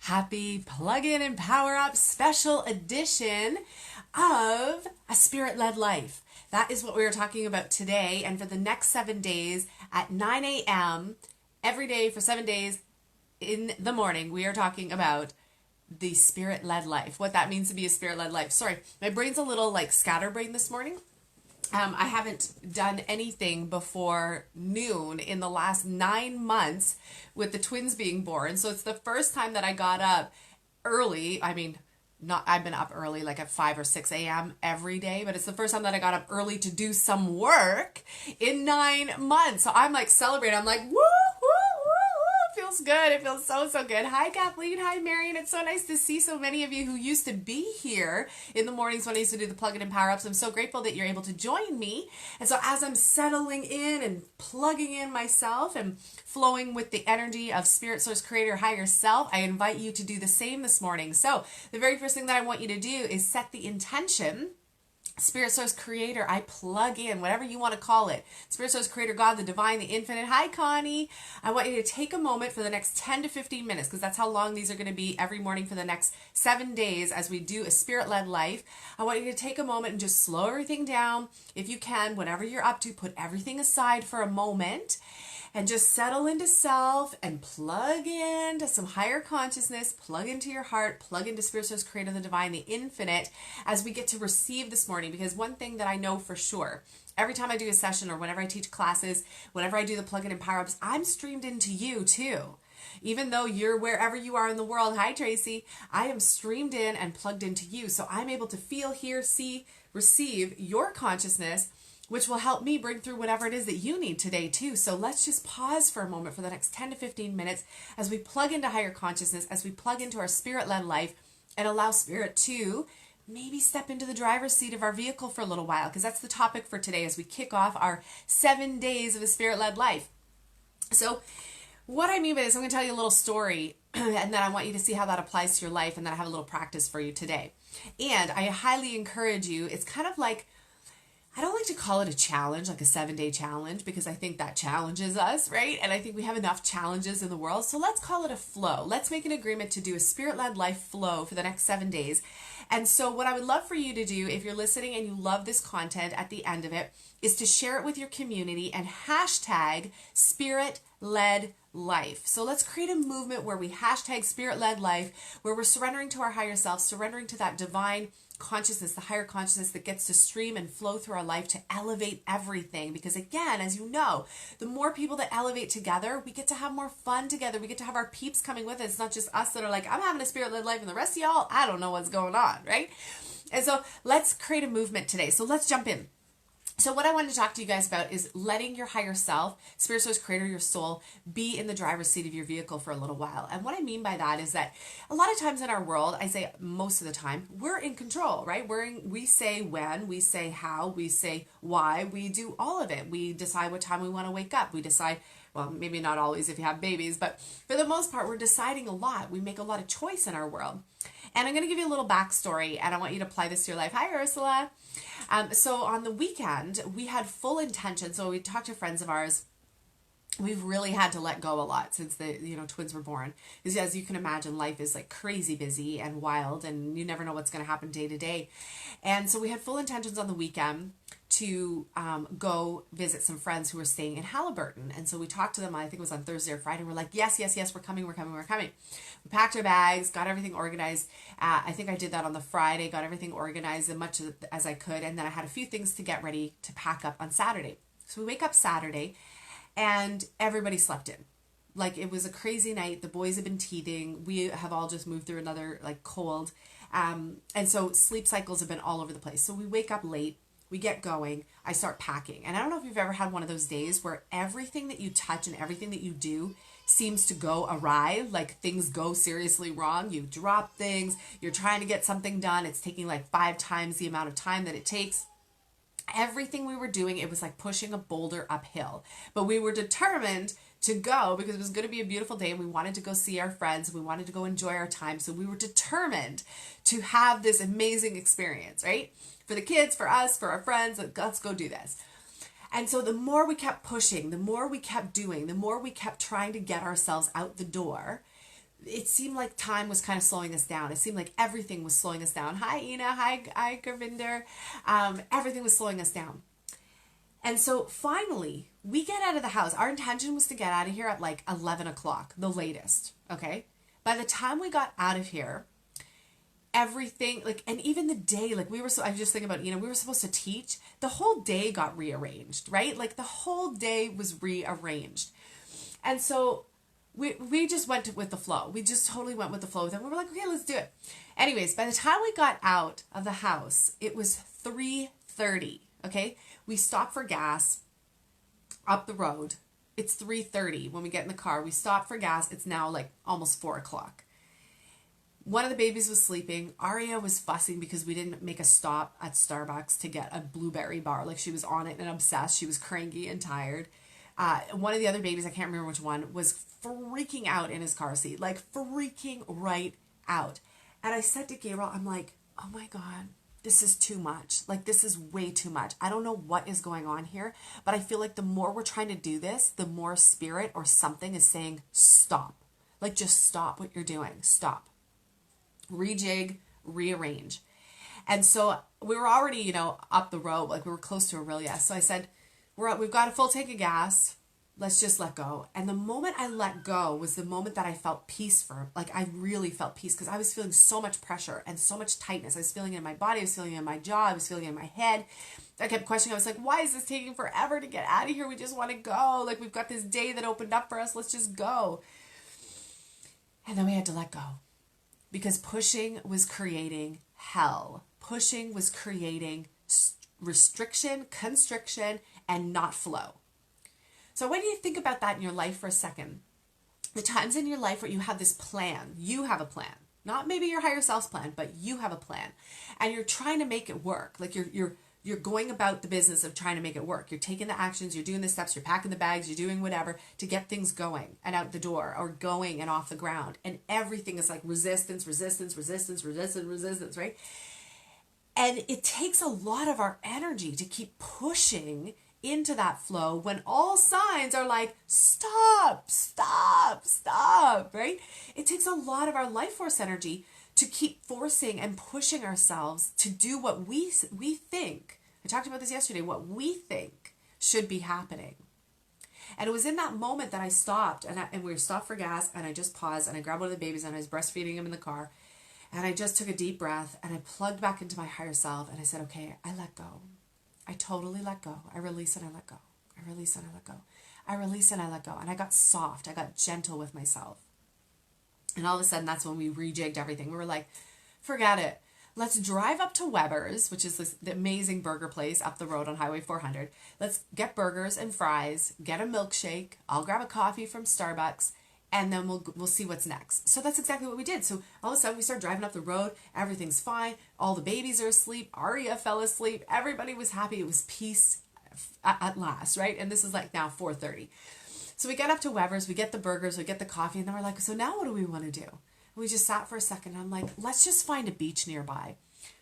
Happy Plug In and Power Up special edition of A Spirit-Led Life. That is what we are talking about today, and for the next 7 days at 9 a.m. every day for 7 days in the morning, we are talking about the spirit-led life. What that means to be a spirit-led life. Sorry, my brain's a little like scatterbrained this morning. I haven't done anything before noon in the last 9 months with the twins being born. So it's the first time that I got up early. I mean, not I've been up early like at 5 or 6 a.m. every day, but it's the first time that I got up early to do some work in 9 months. So I'm like celebrating. I'm like, woo, woo, woo. Feels good. It feels so good. Hi, Kathleen. Hi, Marion. It's so nice to see so many of you who used to be here in the mornings when I used to do the plug-in and power-ups. I'm so grateful that you're able to join me. And so as I'm settling in and plugging in myself and flowing with the energy of Spirit Source Creator Higher Self, I invite you to do the same this morning. So the very first thing that I want you to do is set the intention. Spirit Source Creator, I plug in, whatever you want to call it. Spirit Source Creator, God, the Divine, the Infinite. Hi, Connie. I want you to take a moment for the next 10 to 15 minutes, because that's how long these are going to be every morning for the next 7 days as we do a spirit-led life. I want you to take a moment and just slow everything down. If you can, whatever you're up to, put everything aside for a moment and just settle into self and plug into some higher consciousness, plug into your heart, plug into Spirit Source Creator, the Divine, the Infinite, as we get to receive this morning. Because one thing that I know for sure, every time I do a session or whenever I teach classes, whenever I do the plug-in and power-ups, I'm streamed into you too. Even though you're wherever you are in the world, hi Tracy, I am streamed in and plugged into you. So I'm able to feel, hear, see, receive your consciousness, which will help me bring through whatever it is that you need today too. So let's just pause for a moment for the next 10 to 15 minutes as we plug into higher consciousness, as we plug into our spirit-led life, and allow Spirit to maybe step into the driver's seat of our vehicle for a little while, because that's the topic for today as we kick off our 7 days of a spirit-led life. So what I mean by this, I'm going to tell you a little story, and then I want you to see how that applies to your life, and then I have a little practice for you today. And I highly encourage you, it's kind of like, I don't like to call it a challenge, like a 7-day challenge, because I think that challenges us, right? And I think we have enough challenges in the world. So let's call it a flow. Let's make an agreement to do a spirit-led life flow for the next 7 days. And so what I would love for you to do, if you're listening and you love this content at the end of it, is to share it with your community and hashtag spirit-led life. So let's create a movement where we hashtag spirit-led life, where we're surrendering to our higher self, surrendering to that divine consciousness, the higher consciousness that gets to stream and flow through our life to elevate everything. Because again, as you know, the more people that elevate together, we get to have more fun together. We get to have our peeps coming with us. It's not just us that are like, I'm having a spirit-led life, and the rest of y'all, I don't know what's going on, right? And so let's create a movement today. So let's jump in. So what I wanted to talk to you guys about is letting your higher self, Spirit Source Creator, your soul, be in the driver's seat of your vehicle for a little while. And what I mean by that is that a lot of times in our world, I say most of the time, we're in control, right? We say when, we say how, we say why, we do all of it. We decide what time we want to wake up. We decide, well, maybe not always if you have babies, but for the most part, we're deciding a lot. We make a lot of choice in our world. And I'm going to give you a little backstory, and I want you to apply this to your life. Hi, Ursula. So on the weekend, we had full intention. So we talked to friends of ours. We've really had to let go a lot since the twins were born. Because as you can imagine, life is like crazy busy and wild, and you never know what's going to happen day to day. And so we had full intentions on the weekend to go visit some friends who were staying in Halliburton. And so we talked to them, I think it was on Thursday or Friday. We're like, yes, we're coming. We packed our bags, got everything organized. I think I did that on the Friday, got everything organized as much as I could. And then I had a few things to get ready to pack up on Saturday. So we wake up Saturday and everybody slept in. Like, it was a crazy night. The boys have been teething. We have all just moved through another like cold. And so sleep cycles have been all over the place. So we wake up late. We get going, I start packing. And I don't know if you've ever had one of those days where everything that you touch and everything that you do seems to go awry, like things go seriously wrong. You drop things, you're trying to get something done. It's taking like 5 times the amount of time that it takes. Everything we were doing, it was like pushing a boulder uphill. But we were determined to go because it was going to be a beautiful day and we wanted to go see our friends. We wanted to go enjoy our time. So we were determined to have this amazing experience, right? For the kids, for us, for our friends, let's go do this. And so the more we kept pushing, the more we kept doing, the more we kept trying to get ourselves out the door, it seemed like time was kind of slowing us down. It seemed like everything was slowing us down. Hi, Ina. Hi, Gurvinder. Everything was slowing us down. And so finally, we get out of the house. Our intention was to get out of here at like 11 o'clock, the latest. Okay. By the time we got out of here, everything, like, and even the day, like I was just thinking about, we were supposed to teach. The whole day got rearranged, right? Like the whole day was rearranged. And so we just went with the flow. We just totally went with the flow. Then we were like, okay, let's do it. Anyways, by the time we got out of the house, it was 3:30. Okay. We stopped for gas up the road. It's 3:30 when we get in the car. We stop for gas. It's now like almost 4 o'clock. One of the babies was sleeping. Aria was fussing because we didn't make a stop at Starbucks to get a blueberry bar. Like she was on it and obsessed. She was cranky and tired. One of the other babies, I can't remember which one, was freaking out in his car seat. Like freaking right out. And I said to Gabriel, I'm like, oh my God, this is too much. Like this is way too much. I don't know what is going on here, but I feel like the more we're trying to do this, the more spirit or something is saying, stop. Like just stop what you're doing. Stop. Rejig, rearrange. And so we were already, up the road, like we were close to Aurelia. So I said, we've got a full tank of gas. Let's just let go. And the moment I let go was the moment that I felt peace like I really felt peace because I was feeling so much pressure and so much tightness. I was feeling it in my body. I was feeling it in my jaw. I was feeling it in my head. I kept questioning. I was like, why is this taking forever to get out of here? We just want to go. Like we've got this day that opened up for us. Let's just go. And then we had to let go. Because pushing was creating hell. Pushing was creating restriction, constriction, and not flow. So when you think about that in your life for a second, the times in your life where you have this plan, you have a plan, not maybe your higher self's plan, but you have a plan, and you're trying to make it work. Like you're going about the business of trying to make it work. You're taking the actions, you're doing the steps, you're packing the bags, you're doing whatever to get things going and out the door or going and off the ground. And everything is like resistance, right? And it takes a lot of our energy to keep pushing into that flow when all signs are like, stop, right? It takes a lot of our life force energy to keep forcing and pushing ourselves to do what we think. I talked about this yesterday, what we think should be happening. And it was in that moment that I stopped and we were stopped for gas and I just paused and I grabbed one of the babies and I was breastfeeding him in the car and I just took a deep breath and I plugged back into my higher self and I said, okay, I let go. I totally let go. I release and I let go. I release and I let go. I release and I let go. And I got soft. I got gentle with myself. And all of a sudden, that's when we rejigged everything. We were like, forget it. Let's drive up to Weber's, which is the amazing burger place up the road on Highway 400. Let's get burgers and fries, get a milkshake. I'll grab a coffee from Starbucks, and then we'll see what's next. So that's exactly what we did. So all of a sudden, we start driving up the road. Everything's fine. All the babies are asleep. Aria fell asleep. Everybody was happy. It was peace at last, right? And this is like now 4:30. So we get up to Weber's, we get the burgers, we get the coffee, and then we're like, so now what do we want to do? And we just sat for a second, and I'm like, let's just find a beach nearby.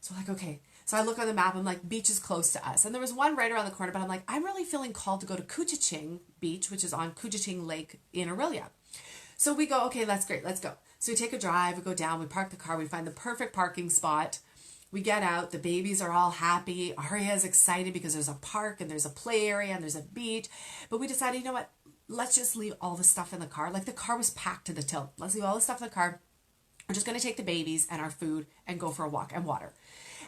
So we're like, okay. So I look on the map, I'm like, beach is close to us. And there was one right around the corner, but I'm like, I'm really feeling called to go to Kuchiching Beach, which is on Kuchiching Lake in Aurelia. So we go, okay, that's great, let's go. So we take a drive, we go down, we park the car, we find the perfect parking spot. We get out, the babies are all happy. Aria is excited because there's a park and there's a play area and there's a beach. But we decided, you know what? Let's just leave all the stuff in the car. Like the car was packed to the tilt. Let's leave all the stuff in the car. We're just going to take the babies and our food and go for a walk and water.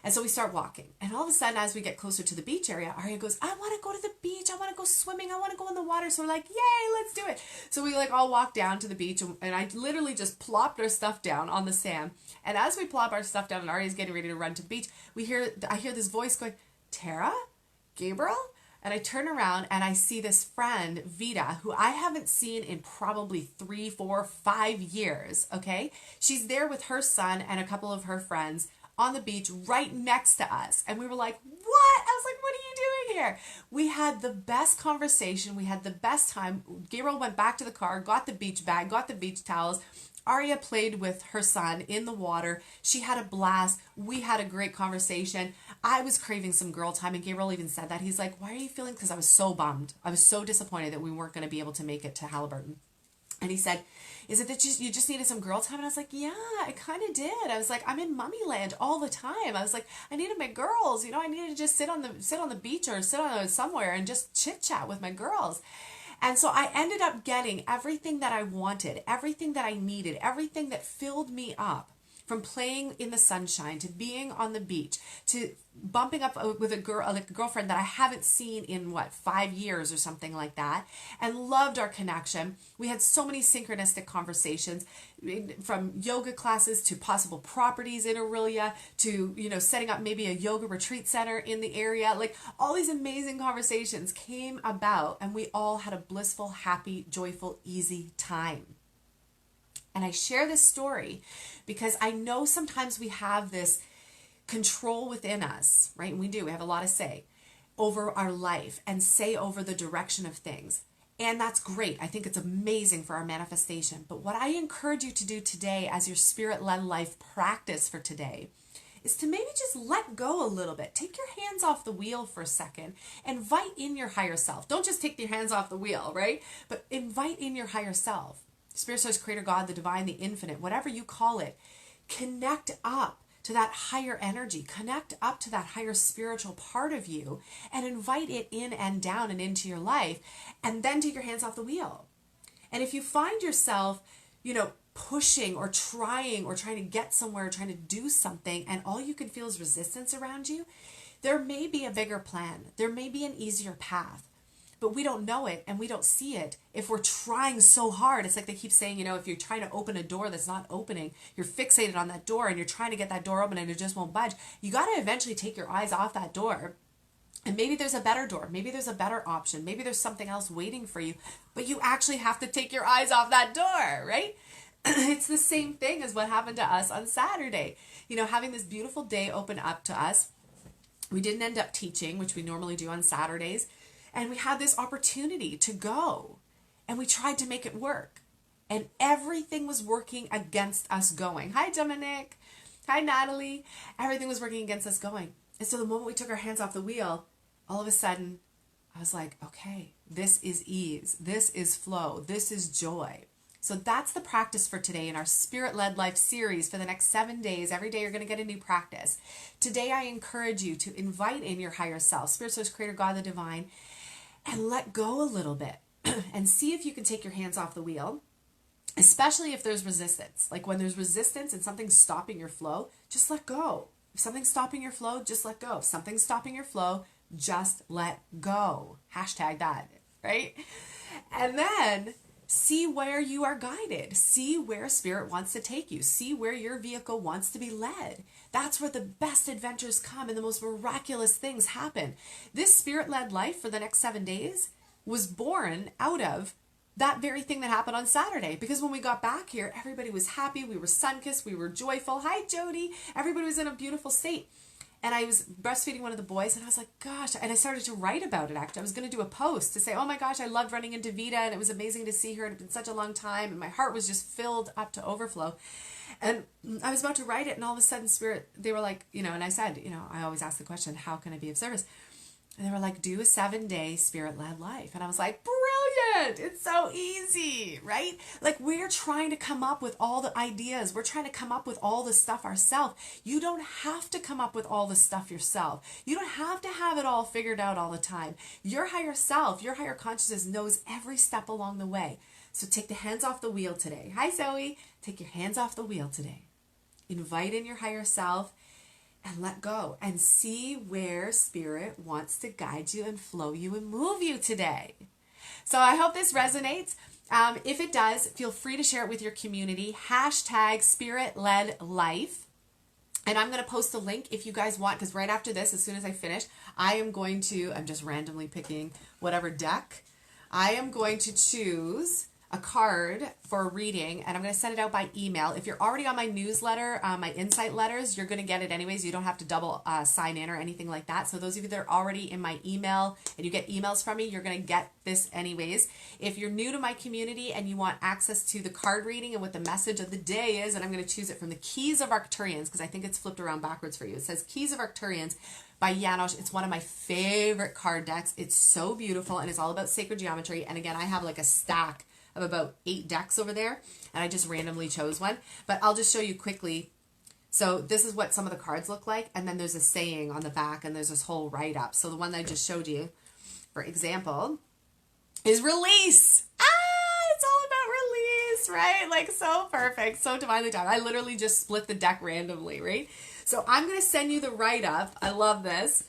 And so we start walking. And all of a sudden, as we get closer to the beach area, Aria goes, I want to go to the beach. I want to go swimming. I want to go in the water. So we're like, yay, let's do it. So we like all walk down to the beach. And I literally just plopped our stuff down on the sand. And as we plop our stuff down and Aria's getting ready to run to the beach, I hear this voice going, Tara? Gabriel? And I turn around and I see this friend, Vita, who I haven't seen in probably 3, 4, 5 years, okay? She's there with her son and a couple of her friends on the beach right next to us. And we were like, what? I was like, what are you doing here? We had the best conversation. We had the best time. Gabriel went back to the car, got the beach bag, got the beach towels. Aria played with her son in the water. She had a blast. We had a great conversation. I was craving some girl time, and Gabriel even said that. He's like, why are you feeling? Because I was so bummed. I was so disappointed that we weren't going to be able to make it to Halliburton. And he said, is it that you just needed some girl time? And I was like, yeah, I kind of did. I was like, I'm in mummy land all the time. I was like, I needed my girls, I needed to just sit on the beach or sit on somewhere and just chit chat with my girls. And so I ended up getting everything that I wanted, everything that I needed, everything that filled me up, from playing in the sunshine to being on the beach to bumping up with a girlfriend that I haven't seen in 5 years or something like that, and loved our connection. We had so many synchronistic conversations, from yoga classes to possible properties in Aurelia to, setting up maybe a yoga retreat center in the area. Like, all these amazing conversations came about, and we all had a blissful, happy, joyful, easy time. And I share this story because I know sometimes we have this control within us, right? And we do. We have a lot of say over our life and say over the direction of things. And that's great. I think it's amazing for our manifestation. But what I encourage you to do today as your spirit-led life practice for today is to maybe just let go a little bit. Take your hands off the wheel for a second. Invite in your higher self. Don't just take your hands off the wheel, right? But invite in your higher self. Spirit, source, creator, God, the divine, the infinite, whatever you call it. Connect up to that higher energy. Connect up to that higher spiritual part of you and invite it in and down and into your life, and then take your hands off the wheel. And if you find yourself, pushing or trying to get somewhere, trying to do something, and all you can feel is resistance around you, there may be a bigger plan. There may be an easier path. But we don't know it and we don't see it if we're trying so hard. It's like they keep saying, if you're trying to open a door that's not opening, you're fixated on that door and you're trying to get that door open and it just won't budge. You got to eventually take your eyes off that door. And maybe there's a better door. Maybe there's a better option. Maybe there's something else waiting for you. But you actually have to take your eyes off that door, right? It's the same thing as what happened to us on Saturday. Having this beautiful day open up to us. We didn't end up teaching, which we normally do on Saturdays. And we had this opportunity to go, and we tried to make it work, and everything was working against us going. Hi, Dominic. Hi, Natalie. Everything was working against us going. And so the moment we took our hands off the wheel, all of a sudden, I was like, okay, this is ease. This is flow. This is joy. So that's the practice for today in our Spirit-Led Life series for the next 7 days. Every day you're going to get a new practice. Today I encourage you to invite in your higher self, Spirit, Source, Creator, God, the Divine, and let go a little bit and see if you can take your hands off the wheel, especially if there's resistance. Like when there's resistance and something's stopping your flow, just let go. If something's stopping your flow, just let go. If something's stopping your flow, just let go. Hashtag that, right? And then see where you are guided. See where Spirit wants to take you. See where your vehicle wants to be led. That's where the best adventures come and the most miraculous things happen. This Spirit-led life for the next 7 days was born out of that very thing that happened on Saturday. Because when we got back here, everybody was happy. We were sun-kissed. We were joyful. Hi, Jody. Everybody was in a beautiful state. And I was breastfeeding one of the boys, and I was like, gosh, and I started to write about it, actually. I was going to do a post to say, oh my gosh, I loved running into Vita, and it was amazing to see her. It had been such a long time, and my heart was just filled up to overflow. And I was about to write it, and all of a sudden, Spirit, they were like, and I said, I always ask the question, how can I be of service? And they were like, do a 7-day Spirit-led life. And I was like, brilliant. It's so easy, right? Like, we're trying to come up with all the ideas. We're trying to come up with all the stuff ourselves. You don't have to come up with all the stuff yourself. You don't have to have it all figured out all the time. Your higher self, your higher consciousness knows every step along the way. So take the hands off the wheel today. Hi, Zoe. Take your hands off the wheel today. Invite in your higher self. And let go and see where Spirit wants to guide you and flow you and move you today. So I hope this resonates. If it does, feel free to share it with your community. Hashtag Spirit-Led Life. And I'm going to post a link if you guys want, because right after this, as soon as I finish, I'm just randomly picking whatever deck. I am going to choose a card for a reading, and I'm going to send it out by email. If you're already on my newsletter, my insight letters, you're going to get it anyways. You don't have to double sign in or anything like that. So those of you that are already in my email and you get emails from me, you're going to get this anyways. If you're new to my community and you want access to the card reading and what the message of the day is, and I'm going to choose it from the Keys of Arcturians, because I think it's flipped around backwards for you. It says Keys of Arcturians by Janosch. It's one of my favorite card decks. It's so beautiful, and it's all about sacred geometry. And again, I have like a stack have about 8 decks over there, and I just randomly chose one. But I'll just show you quickly. So this is what some of the cards look like, and then there's a saying on the back, and there's this whole write-up. So the one that I just showed you, for example, is release. It's all about release, right? Like, so perfect, so divinely done. I literally just split the deck randomly, right? So I'm going to send you the write-up. I love this.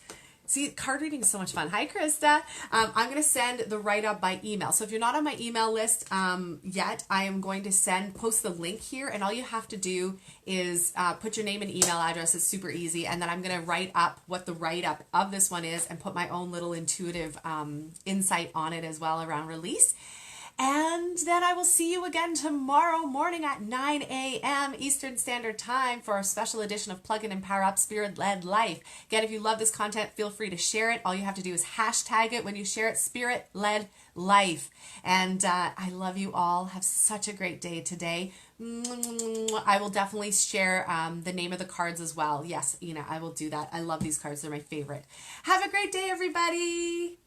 See, card reading is so much fun. Hi, Krista. I'm going to send the write-up by email. So if you're not on my email list yet, I am going to post the link here, and all you have to do is put your name and email address. It's super easy, and then I'm going to write up what the write-up of this one is and put my own little intuitive insight on it as well around release. And then I will see you again tomorrow morning at 9 a.m. Eastern Standard Time for a special edition of Plug In and Power Up Spirit-Led Life. Again, if you love this content, feel free to share it. All you have to do is hashtag it when you share it, Spirit-Led Life. And I love you all. Have such a great day today. I will definitely share the name of the cards as well. Yes, I will do that. I love these cards. They're my favorite. Have a great day, everybody.